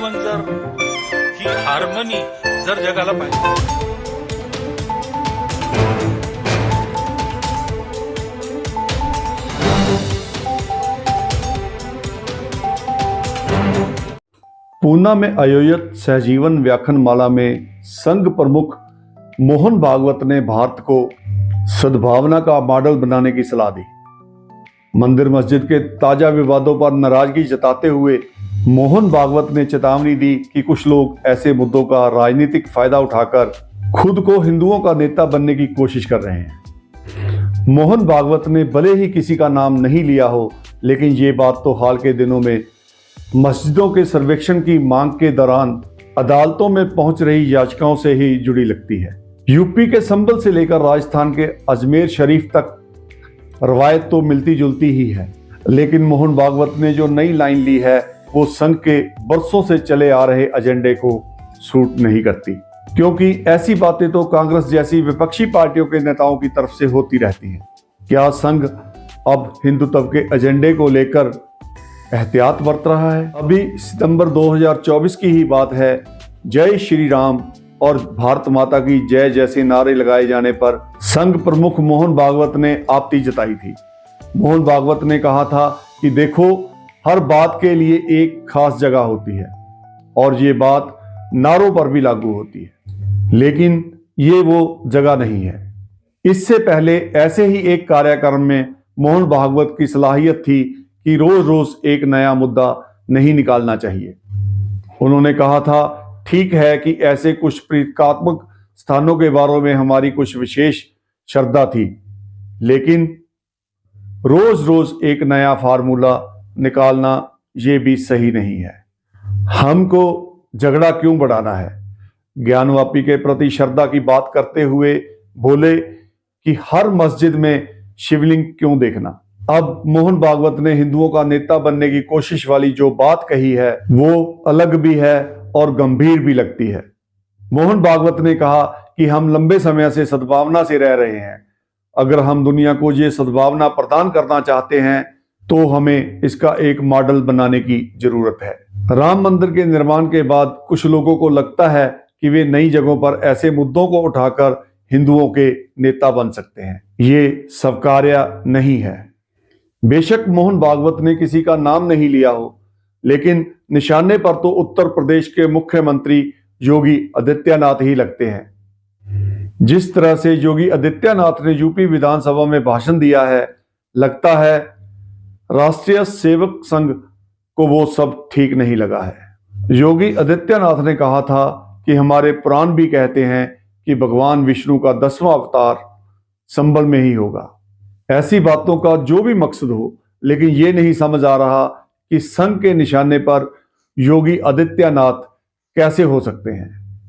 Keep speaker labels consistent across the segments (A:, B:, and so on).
A: जीवन जर ही हार्मनी जर जगाला पाहिजे,
B: पूना में आयोजित सहजीवन व्याख्यानमाला में संघ प्रमुख मोहन भागवत ने भारत को सद्भावना का मॉडल बनाने की सलाह दी। मंदिर मस्जिद के ताजा विवादों पर नाराजगी जताते हुए मोहन भागवत ने चेतावनी दी कि कुछ लोग ऐसे मुद्दों का राजनीतिक फायदा उठाकर खुद को हिंदुओं का नेता बनने की कोशिश कर रहे हैं। मोहन भागवत ने भले ही किसी का नाम नहीं लिया हो, लेकिन ये बात तो हाल के दिनों में मस्जिदों के सर्वेक्षण की मांग के दौरान अदालतों में पहुंच रही याचिकाओं से ही जुड़ी लगती है। यूपी के संभल से लेकर राजस्थान के अजमेर शरीफ तक रवायत तो मिलती जुलती ही है, लेकिन मोहन भागवत ने जो नई लाइन ली है वो संघ के बरसों से चले आ रहे एजेंडे को सूट नहीं करती, क्योंकि ऐसी बातें तो कांग्रेस जैसी विपक्षी पार्टियों के नेताओं की तरफ से होती रहती हैं। क्या संघ अब हिंदुत्व के एजेंडे को लेकर एहतियात बरत रहा है? अभी सितंबर 2024 की ही बात है। जय श्री राम और भारत माता की जय जैसे नारे लगाए जाने पर संघ प्रमुख मोहन भागवत ने आपत्ति जताई थी। मोहन भागवत ने कहा था कि देखो, हर बात के लिए एक खास जगह होती है और ये बात नारों पर भी लागू होती है, लेकिन ये वो जगह नहीं है। इससे पहले ऐसे ही एक कार्यक्रम में मोहन भागवत की सलाहियत थी कि रोज रोज एक नया मुद्दा नहीं निकालना चाहिए। उन्होंने कहा था, ठीक है कि ऐसे कुछ प्रतीकात्मक स्थानों के बारे में हमारी कुछ विशेष श्रद्धा थी, लेकिन रोज रोज एक नया फार्मूला निकालना ये भी सही नहीं है। हमको झगड़ा क्यों बढ़ाना है? ज्ञानवापी के प्रति श्रद्धा की बात करते हुए बोले कि हर मस्जिद में शिवलिंग क्यों देखना। अब मोहन भागवत ने हिंदुओं का नेता बनने की कोशिश वाली जो बात कही है वो अलग भी है और गंभीर भी लगती है। मोहन भागवत ने कहा कि हम लंबे समय से सद्भावना से रह रहे हैं। अगर हम दुनिया को ये सद्भावना प्रदान करना चाहते हैं तो हमें इसका एक मॉडल बनाने की जरूरत है। राम मंदिर के निर्माण के बाद कुछ लोगों को लगता है कि वे नई जगहों पर ऐसे मुद्दों को उठाकर हिंदुओं के नेता बन सकते हैं। ये स्वीकार्य नहीं है। बेशक मोहन भागवत ने किसी का नाम नहीं लिया हो, लेकिन निशाने पर तो उत्तर प्रदेश के मुख्यमंत्री योगी आदित्यनाथ ही लगते हैं। जिस तरह से योगी आदित्यनाथ ने यूपी विधानसभा में भाषण दिया है, लगता है राष्ट्रीय सेवक संघ को वो सब ठीक नहीं लगा है। योगी आदित्यनाथ ने कहा था कि हमारे पुराण भी कहते हैं कि भगवान विष्णु का 10वां अवतार संभल में ही होगा। ऐसी बातों का जो भी मकसद हो, लेकिन ये नहीं समझ आ रहा कि संघ के निशाने पर योगी आदित्यनाथ कैसे हो सकते हैं।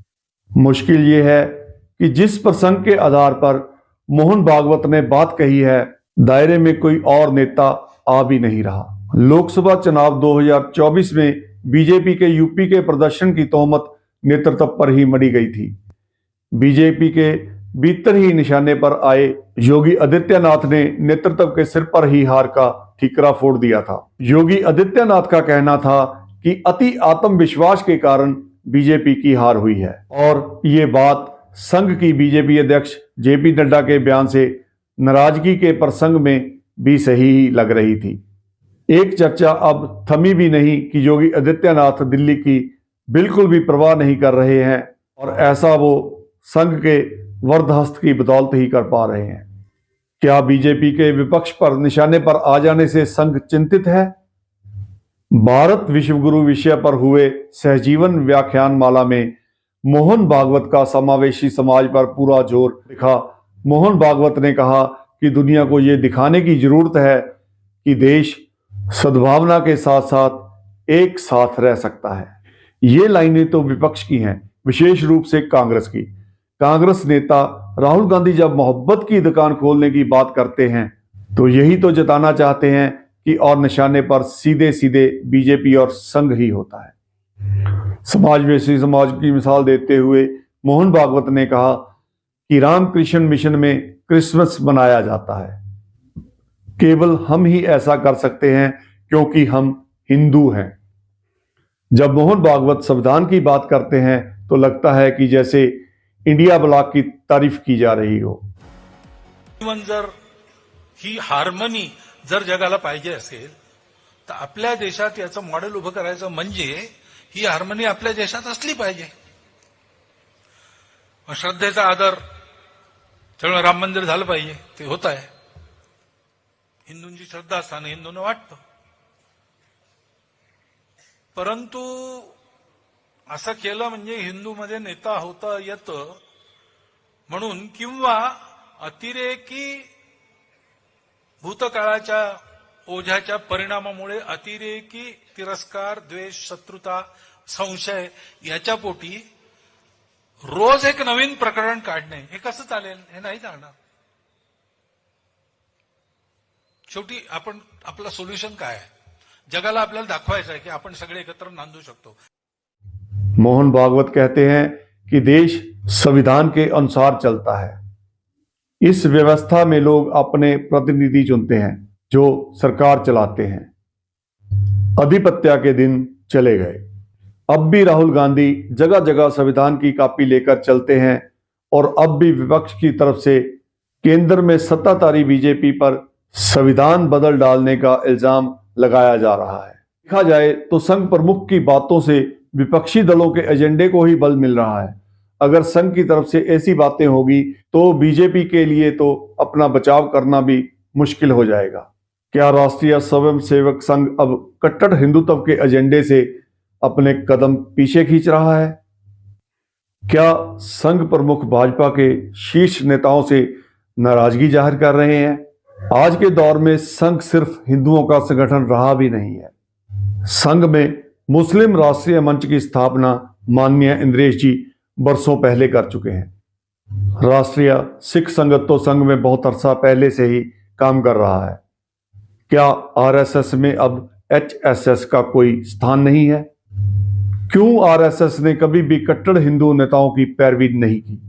B: मुश्किल ये है कि जिस प्रसंग के आधार पर मोहन भागवत ने बात कही है, दायरे में कोई और नेता आ भी नहीं रहा। लोकसभा चुनाव 2024 में बीजेपी के यूपी के प्रदर्शन की तोहमत नेतृत्व पर ही मढ़ी गई थी। बीजेपी के भीतर ही निशाने पर आए योगी आदित्यनाथ ने नेतृत्व के सिर पर ही हार का ठीकरा फोड़ दिया था। योगी आदित्यनाथ का कहना था कि अति आत्मविश्वास के कारण बीजेपी की हार हुई है, और ये बात संघ की बीजेपी अध्यक्ष जेपी नड्डा के बयान से नाराजगी के प्रसंग में भी सही ही लग रही थी। एक चर्चा अब थमी भी नहीं कि योगी आदित्यनाथ दिल्ली की बिल्कुल भी परवाह नहीं कर रहे हैं, और ऐसा वो संघ के वरदहस्त की बदौलत ही कर पा रहे हैं। क्या बीजेपी के विपक्ष पर निशाने पर आ जाने से संघ चिंतित है? भारत विश्व गुरु विषय पर हुए सहजीवन व्याख्यानमाला में मोहन भागवत का समावेशी समाज पर पूरा जोर दिखा। मोहन भागवत ने कहा कि दुनिया को ये दिखाने की जरूरत है कि देश सद्भावना के साथ साथ एक साथ रह सकता है। ये लाइनें तो विपक्ष की हैं, विशेष रूप से कांग्रेस की। कांग्रेस नेता राहुल गांधी जब मोहब्बत की दुकान खोलने की बात करते हैं तो यही तो जताना चाहते हैं कि और निशाने पर सीधे सीधे बीजेपी और संघ ही होता है। समाजवेशी समाज की मिसाल देते हुए मोहन भागवत ने कहा कि रामकृष्ण मिशन में क्रिसमस मनाया जाता है। केवल हम ही ऐसा कर सकते हैं क्योंकि हम हिंदू हैं। जब मोहन भागवत संविधान की बात करते हैं तो लगता है कि जैसे इंडिया ब्लॉक की तारीफ की जा रही हो।
A: जीवन जर ही हार्मनी जर जगाला पाहिजे असेल तर आपल्या देशात याचं मॉडेल उभं करायचं म्हणजे ही हार्मनी आपल्या देशात असली पाहिजे. मग श्रद्धेचा आदर, त्यामुळे राम मंदिर झालं पाहिजे, ते होत आहे. हिंदूंची श्रद्धा असताना हिंदूंना वाटतं. परंतु असं केलं म्हणजे हिंदूमध्ये नेता होता येतं म्हणून, किंवा अतिरेकी भूतकाळाच्या ओझ्याच्या परिणामामुळे अतिरेकी तिरस्कार, द्वेष, शत्रुता, संशय याच्या पोटी रोज एक नवीन प्रकरण काढणे, हे कसं चालेल? हे नाही चालणार. शेवटी आपण आपलं सोल्युशन काय आहे? जगाला आपल्याला दाखवायचं आहे की आपण सगळे एकत्र नांदू शकतो.
B: मोहन भागवत कहते हैं कि देश संविधान के अनुसार चलता है. इस व्यवस्था में लोग अपने प्रतिनिधि चुनते हैं जो सरकार चलाते हैं. अधिपत्य के दिन चले गए. अब भी राहुल गांधी जगह जगह संविधान की कॉपी लेकर चलते हैं और अब भी विपक्ष की तरफ से केंद्र में सत्ताधारी बीजेपी पर संविधान बदल डालने का इल्जाम लगाया जा रहा है. देखा जाए तो संघ प्रमुख की बातों से विपक्षी दलों के एजेंडे को ही बल मिल रहा है. अगर संघ की तरफ से ऐसी बातें होगी तो बीजेपी के लिए तो अपना बचाव करना भी मुश्किल हो जाएगा. क्या राष्ट्रीय स्वयंसेवक संघ अब कट्टर हिंदुत्व के एजेंडे से अपने कदम पीछे खींच रहा है? क्या संघ प्रमुख भाजपा के शीर्ष नेताओं से नाराजगी जाहिर कर रहे हैं? आज के दौर में संघ सिर्फ हिंदुओं का संगठन रहा भी नहीं है. संघ में मुस्लिम राष्ट्रीय मंच की स्थापना माननीय इंद्रेश जी बरसों पहले कर चुके हैं. राष्ट्रीय सिख संगत तो संघ में बहुत अरसा पहले से ही काम कर रहा है. क्या आरएसएस में अब एचएसएस का कोई स्थान नहीं है? क्यों आरएसएस ने कभी भी कट्टर हिंदू नेताओं की पैरवी नहीं की?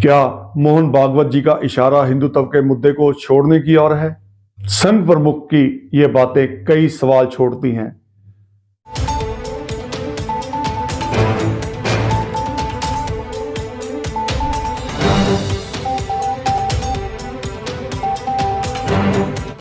B: क्या मोहन भागवत जी का इशारा हिंदुत्व के मुद्दे को छोड़ने की ओर है? संघ प्रमुख की ये बातें कई सवाल छोड़ती हैं.